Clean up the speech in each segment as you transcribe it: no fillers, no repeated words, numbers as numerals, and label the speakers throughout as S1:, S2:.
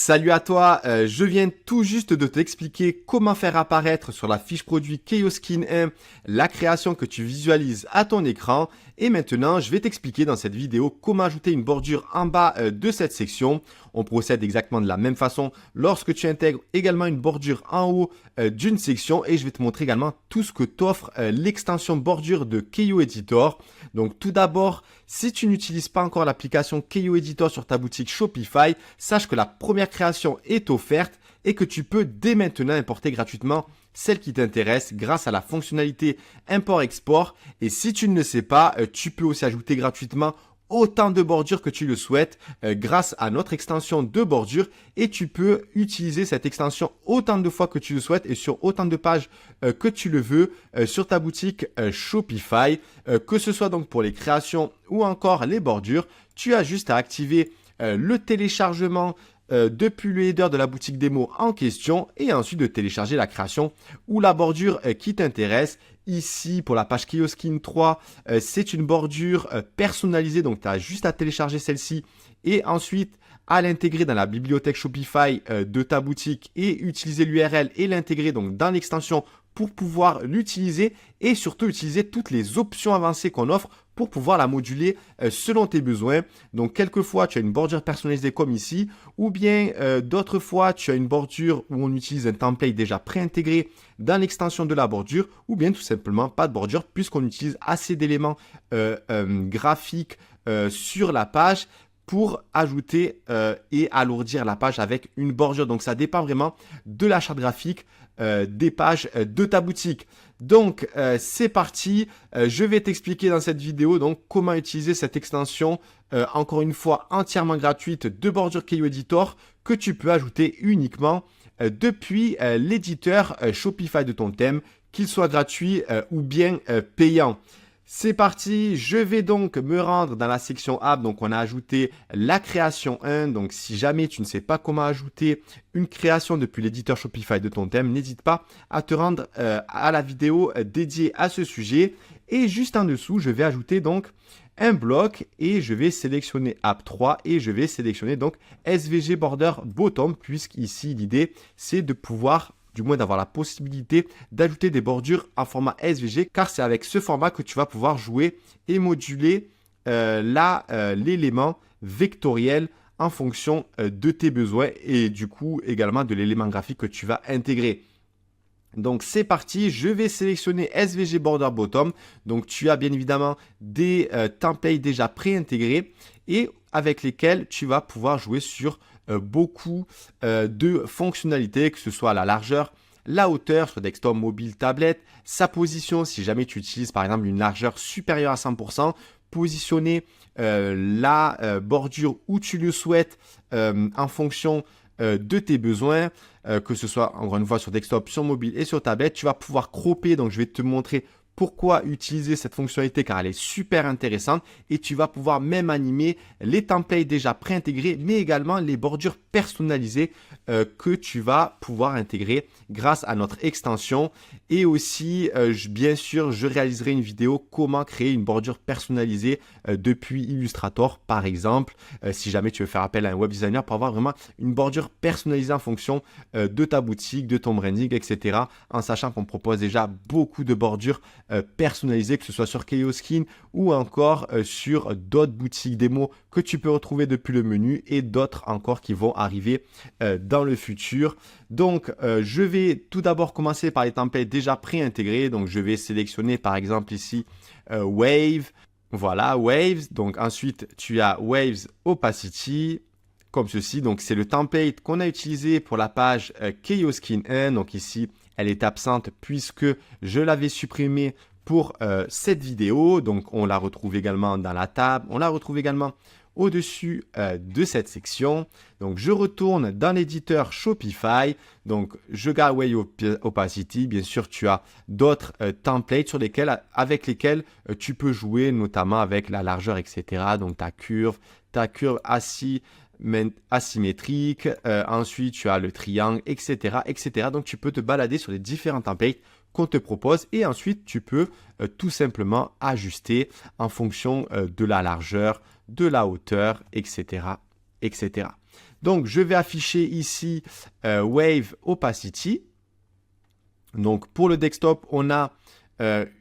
S1: Salut à toi, je viens tout juste de t'expliquer comment faire apparaître sur la fiche produit Keoskin 1 la création que tu visualises à ton écran. Et maintenant, je vais t'expliquer dans cette vidéo comment ajouter une bordure en bas de cette section. On procède exactement de la même façon lorsque tu intègres également une bordure en haut d'une section. Et je vais te montrer également tout ce que t'offre l'extension bordure de Keyo Editor. Donc tout d'abord, si tu n'utilises pas encore l'application Keyo Editor sur ta boutique Shopify, sache que la première création est offerte et que tu peux dès maintenant importer gratuitement celle qui t'intéresse grâce à la fonctionnalité import-export. Et si tu ne le sais pas, tu peux aussi ajouter gratuitement autant de bordures que tu le souhaites grâce à notre extension de bordure, et tu peux utiliser cette extension autant de fois que tu le souhaites et sur autant de pages que tu le veux sur ta boutique Shopify, que ce soit donc pour les créations ou encore les bordures. Tu as juste à activer le téléchargement depuis le header de la boutique démo en question et ensuite de télécharger la création ou la bordure qui t'intéresse. Ici, pour la page Keoskin 3, c'est une bordure personnalisée, donc tu as juste à télécharger celle-ci et ensuite à l'intégrer dans la bibliothèque Shopify de ta boutique et utiliser l'URL et l'intégrer donc dans l'extension pour pouvoir l'utiliser et surtout utiliser toutes les options avancées qu'on offre pour pouvoir la moduler selon tes besoins. Donc, quelquefois, tu as une bordure personnalisée comme ici, ou bien d'autres fois, tu as une bordure où on utilise un template déjà préintégré dans l'extension de la bordure, ou bien tout simplement pas de bordure puisqu'on utilise assez d'éléments graphiques sur la page pour ajouter et alourdir la page avec une bordure. Donc, ça dépend vraiment de la charte graphique des pages de ta boutique. Donc, c'est parti. Je vais t'expliquer dans cette vidéo donc comment utiliser cette extension, encore une fois entièrement gratuite de bordure Keyo Editor que tu peux ajouter uniquement depuis l'éditeur Shopify de ton thème, qu'il soit gratuit ou bien payant. C'est parti, je vais donc me rendre dans la section App. Donc, on a ajouté la création 1. Donc, si jamais tu ne sais pas comment ajouter une création depuis l'éditeur Shopify de ton thème, n'hésite pas à te rendre à la vidéo dédiée à ce sujet. Et juste en dessous, je vais ajouter donc un bloc et je vais sélectionner App 3 et je vais sélectionner donc SVG Border Bottom, puisqu'ici, l'idée, c'est de pouvoir du moins d'avoir la possibilité d'ajouter des bordures en format SVG, car c'est avec ce format que tu vas pouvoir jouer et moduler l'élément vectoriel en fonction de tes besoins et du coup également de l'élément graphique que tu vas intégrer. Donc c'est parti, je vais sélectionner SVG Border Bottom. Donc tu as bien évidemment des templates déjà préintégrés et avec lesquels tu vas pouvoir jouer sur beaucoup de fonctionnalités, que ce soit la largeur, la hauteur sur desktop, mobile, tablette, sa position si jamais tu utilises par exemple une largeur supérieure à 100%, positionner la bordure où tu le souhaites en fonction de tes besoins, que ce soit encore une fois sur desktop, sur mobile et sur tablette. Tu vas pouvoir cropper, donc je vais te montrer pourquoi utiliser cette fonctionnalité car elle est super intéressante et tu vas pouvoir même animer les templates déjà préintégrés mais également les bordures personnalisées que tu vas pouvoir intégrer grâce à notre extension. Et aussi bien sûr je réaliserai une vidéo comment créer une bordure personnalisée depuis Illustrator par exemple, si jamais tu veux faire appel à un web designer pour avoir vraiment une bordure personnalisée en fonction de ta boutique, de ton branding, etc. En sachant qu'on propose déjà beaucoup de bordures personnalisé, que ce soit sur Keoskin ou encore sur d'autres boutiques démo que tu peux retrouver depuis le menu et d'autres encore qui vont arriver dans le futur. Donc, je vais tout d'abord commencer par les templates déjà préintégrés. Donc, je vais sélectionner par exemple ici Wave. Voilà, Waves. Donc, ensuite, tu as Waves Opacity. Comme ceci, donc c'est le template qu'on a utilisé pour la page Keoskin 1. Donc ici, elle est absente puisque je l'avais supprimée pour cette vidéo. Donc on la retrouve également dans la table, on la retrouve également au-dessus de cette section. Donc je retourne dans l'éditeur Shopify. Donc je garde Wave Opacity. Bien sûr, tu as d'autres templates avec lesquels tu peux jouer, notamment avec la largeur, etc. Donc ta curve asymétrique, ensuite tu as le triangle, etc., etc. Donc tu peux te balader sur les différents templates qu'on te propose et ensuite tu peux tout simplement ajuster en fonction de la largeur, de la hauteur, etc., etc. Donc, je vais afficher ici Wave Opacity. Donc, pour le desktop, on a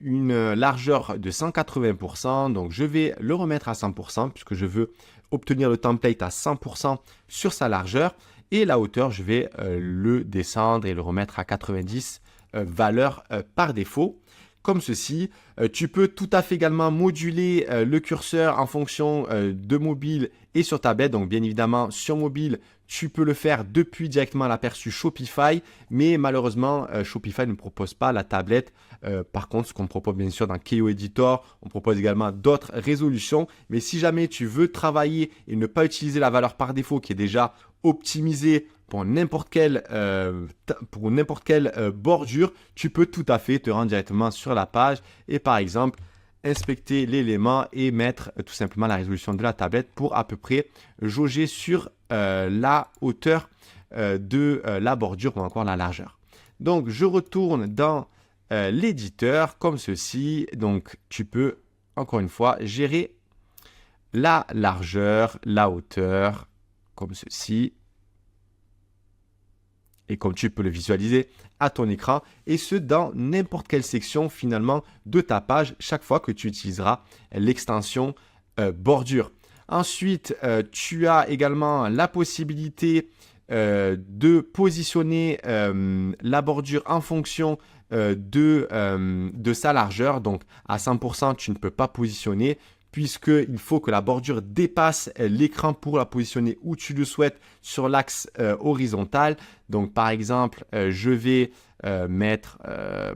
S1: une largeur de 180%. Donc, je vais le remettre à 100% puisque je veux obtenir le template à 100% sur sa largeur. Et la hauteur, je vais le descendre et le remettre à 90 valeurs par défaut. Comme ceci. Tu peux tout à fait également moduler le curseur en fonction de mobile et sur tablette. Donc, bien évidemment, sur mobile, tu peux le faire depuis directement l'aperçu Shopify. Mais malheureusement, Shopify ne propose pas la tablette. Par contre, ce qu'on propose bien sûr dans Keyo Editor, on propose également d'autres résolutions. Mais si jamais tu veux travailler et ne pas utiliser la valeur par défaut qui est déjà optimisée pour n'importe quelle bordure, tu peux tout à fait te rendre directement sur la page et par exemple inspecter l'élément et mettre tout simplement la résolution de la tablette pour à peu près jauger sur la hauteur de la bordure ou encore la largeur. Donc je retourne dans l'éditeur comme ceci. Donc tu peux encore une fois gérer la largeur, la hauteur comme ceci. Et comme tu peux le visualiser à ton écran, et ce dans n'importe quelle section finalement de ta page chaque fois que tu utiliseras l'extension bordure. Ensuite, tu as également la possibilité de positionner la bordure en fonction de sa largeur. Donc à 100%, tu ne peux pas positionner puisqu'il faut que la bordure dépasse l'écran pour la positionner où tu le souhaites sur l'axe horizontal. Donc, par exemple, je vais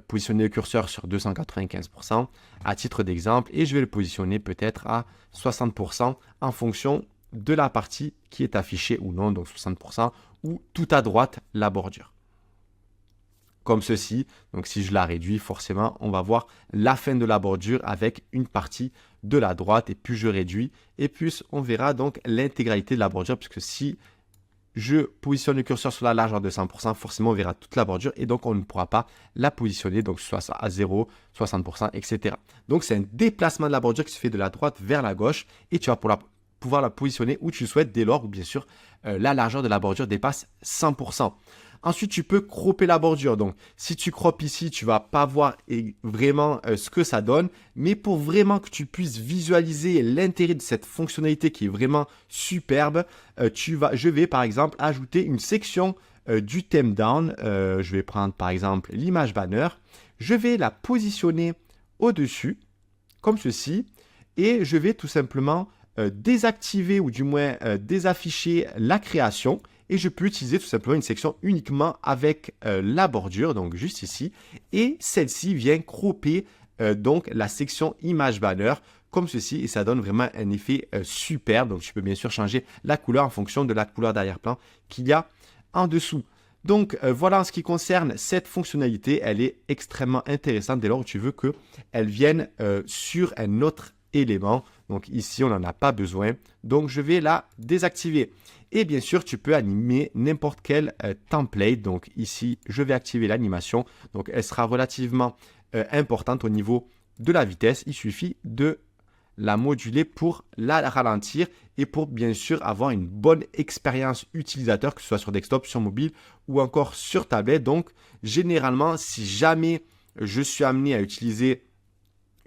S1: positionner le curseur sur 295% à titre d'exemple et je vais le positionner peut-être à 60% en fonction de la partie qui est affichée ou non, donc 60% ou tout à droite la bordure. Comme ceci, donc si je la réduis, forcément, on va voir la fin de la bordure avec une partie de la droite et plus je réduis et plus on verra donc l'intégralité de la bordure puisque si je positionne le curseur sur la largeur de 100%, forcément on verra toute la bordure et donc on ne pourra pas la positionner donc soit à 0, 60%, etc. Donc c'est un déplacement de la bordure qui se fait de la droite vers la gauche et tu vas pouvoir la positionner où tu le souhaites dès lors où bien sûr la largeur de la bordure dépasse 100%. Ensuite, tu peux cropper la bordure. Donc, si tu croppes ici, tu vas pas voir vraiment ce que ça donne. Mais pour vraiment que tu puisses visualiser l'intérêt de cette fonctionnalité qui est vraiment superbe, je vais par exemple ajouter une section du theme down. Je vais prendre par exemple l'image banner. Je vais la positionner au-dessus, comme ceci. Et je vais tout simplement désactiver ou du moins désafficher la création. Et je peux utiliser tout simplement une section uniquement avec la bordure, donc juste ici. Et celle-ci vient cropper donc la section image banner comme ceci. Et ça donne vraiment un effet superbe. Donc tu peux bien sûr changer la couleur en fonction de la couleur d'arrière-plan qu'il y a en dessous. Donc voilà en ce qui concerne cette fonctionnalité. Elle est extrêmement intéressante dès lors où tu veux qu'elle vienne sur un autre élément. Donc ici, on n'en a pas besoin. Donc je vais la désactiver. Et bien sûr, tu peux animer n'importe quel template. Donc ici, je vais activer l'animation. Donc elle sera relativement importante au niveau de la vitesse. Il suffit de la moduler pour la ralentir et pour bien sûr avoir une bonne expérience utilisateur, que ce soit sur desktop, sur mobile ou encore sur tablette. Donc généralement, si jamais je suis amené à utiliser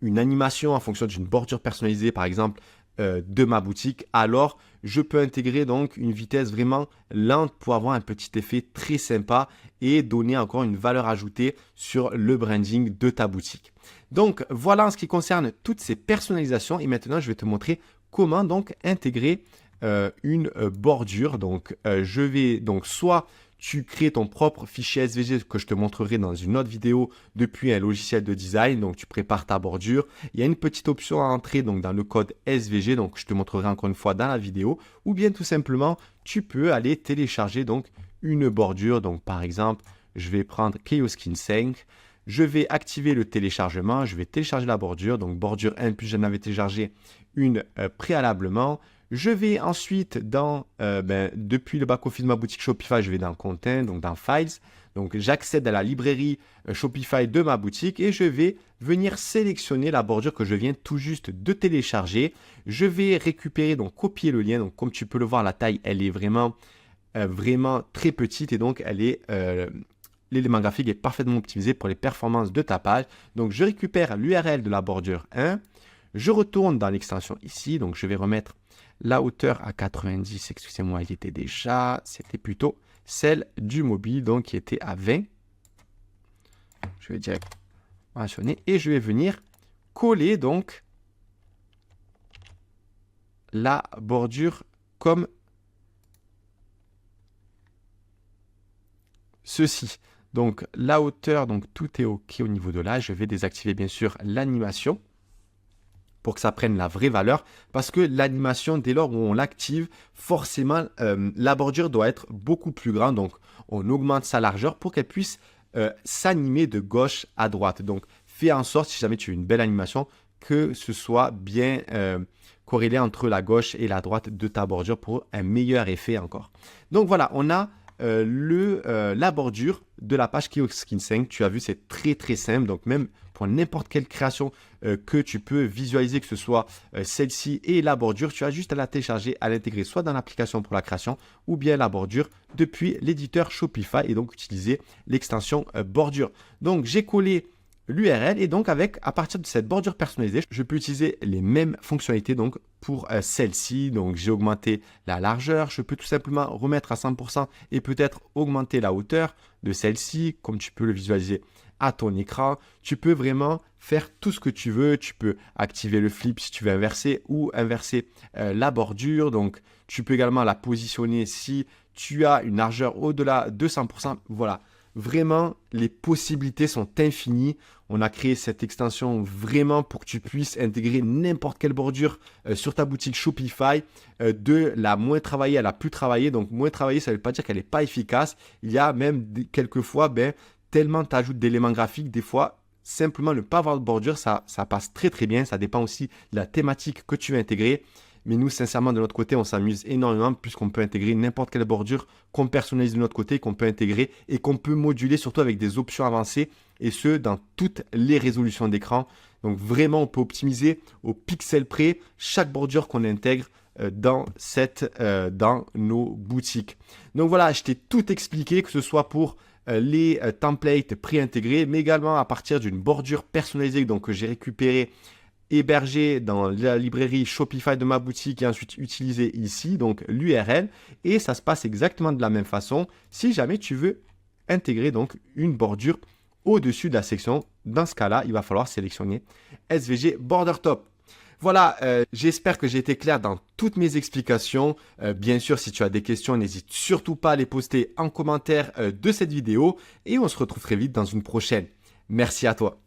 S1: une animation en fonction d'une bordure personnalisée, par exemple, de ma boutique, alors je peux intégrer donc une vitesse vraiment lente pour avoir un petit effet très sympa et donner encore une valeur ajoutée sur le branding de ta boutique. Donc voilà en ce qui concerne toutes ces personnalisations et maintenant je vais te montrer comment donc intégrer une bordure. Donc je vais donc soit tu crées ton propre fichier SVG que je te montrerai dans une autre vidéo depuis un logiciel de design. Donc, tu prépares ta bordure. Il y a une petite option à entrer donc, dans le code SVG. Donc, je te montrerai encore une fois dans la vidéo. Ou bien tout simplement, tu peux aller télécharger donc, une bordure. Donc, par exemple, je vais prendre Keyo Skin 5. Je vais activer le téléchargement. Je vais télécharger la bordure. Donc, bordure 1, puis j'en avais téléchargé une préalablement. Je vais ensuite depuis le back-office de ma boutique Shopify, je vais dans Content, donc dans Files. Donc, j'accède à la librairie Shopify de ma boutique et je vais venir sélectionner la bordure que je viens tout juste de télécharger. Je vais récupérer, donc copier le lien. Donc, comme tu peux le voir, la taille, elle est vraiment vraiment très petite et donc l'élément graphique est parfaitement optimisé pour les performances de ta page. Donc, je récupère l'URL de la bordure 1. Je retourne dans l'extension ici. Donc, je vais remettre la hauteur à 90. Excusez-moi, c'était plutôt celle du mobile, donc qui était à 20. Je vais direct mentionner et je vais venir coller donc la bordure comme ceci. Donc la hauteur, donc tout est OK au niveau de là. Je vais désactiver bien sûr l'animation pour que ça prenne la vraie valeur. Parce que l'animation, dès lors où on l'active, forcément, la bordure doit être beaucoup plus grande. Donc, on augmente sa largeur pour qu'elle puisse s'animer de gauche à droite. Donc, fais en sorte, si jamais tu veux une belle animation, que ce soit bien corrélé entre la gauche et la droite de ta bordure pour un meilleur effet encore. Donc, voilà, on a la bordure de la page Keyskin 5. Tu as vu, c'est très très simple. Donc même pour n'importe quelle création que tu peux visualiser, que ce soit celle-ci et la bordure, tu as juste à la télécharger, à l'intégrer soit dans l'application pour la création ou bien la bordure depuis l'éditeur Shopify et donc utiliser l'extension bordure. Donc j'ai collé l'URL et donc à partir de cette bordure personnalisée, je peux utiliser les mêmes fonctionnalités donc pour celle-ci. Donc j'ai augmenté la largeur, je peux tout simplement remettre à 100% et peut-être augmenter la hauteur de celle-ci comme tu peux le visualiser à ton écran. Tu peux vraiment faire tout ce que tu veux, tu peux activer le flip si tu veux inverser ou inverser la bordure. Donc tu peux également la positionner si tu as une largeur au-delà de 100%. Voilà. Vraiment, les possibilités sont infinies. On a créé cette extension vraiment pour que tu puisses intégrer n'importe quelle bordure sur ta boutique Shopify, de la moins travaillée à la plus travaillée. Donc, moins travaillée, ça ne veut pas dire qu'elle n'est pas efficace. Il y a même quelquefois, tellement tu ajoutes d'éléments graphiques, des fois, simplement ne pas avoir de bordure, ça passe très très bien. Ça dépend aussi de la thématique que tu veux intégrer. Mais nous, sincèrement, de notre côté, on s'amuse énormément puisqu'on peut intégrer n'importe quelle bordure qu'on personnalise de notre côté, qu'on peut intégrer et qu'on peut moduler surtout avec des options avancées et ce, dans toutes les résolutions d'écran. Donc vraiment, on peut optimiser au pixel près chaque bordure qu'on intègre dans nos boutiques. Donc voilà, je t'ai tout expliqué, que ce soit pour les templates pré-intégrés, mais également à partir d'une bordure personnalisée donc, que j'ai récupérée hébergé dans la librairie Shopify de ma boutique et ensuite utilisé ici, donc l'URL. Et ça se passe exactement de la même façon si jamais tu veux intégrer donc une bordure au-dessus de la section. Dans ce cas-là, il va falloir sélectionner SVG Border Top. Voilà, j'espère que j'ai été clair dans toutes mes explications. Bien sûr, si tu as des questions, n'hésite surtout pas à les poster en commentaire de cette vidéo. Et on se retrouve très vite dans une prochaine. Merci à toi.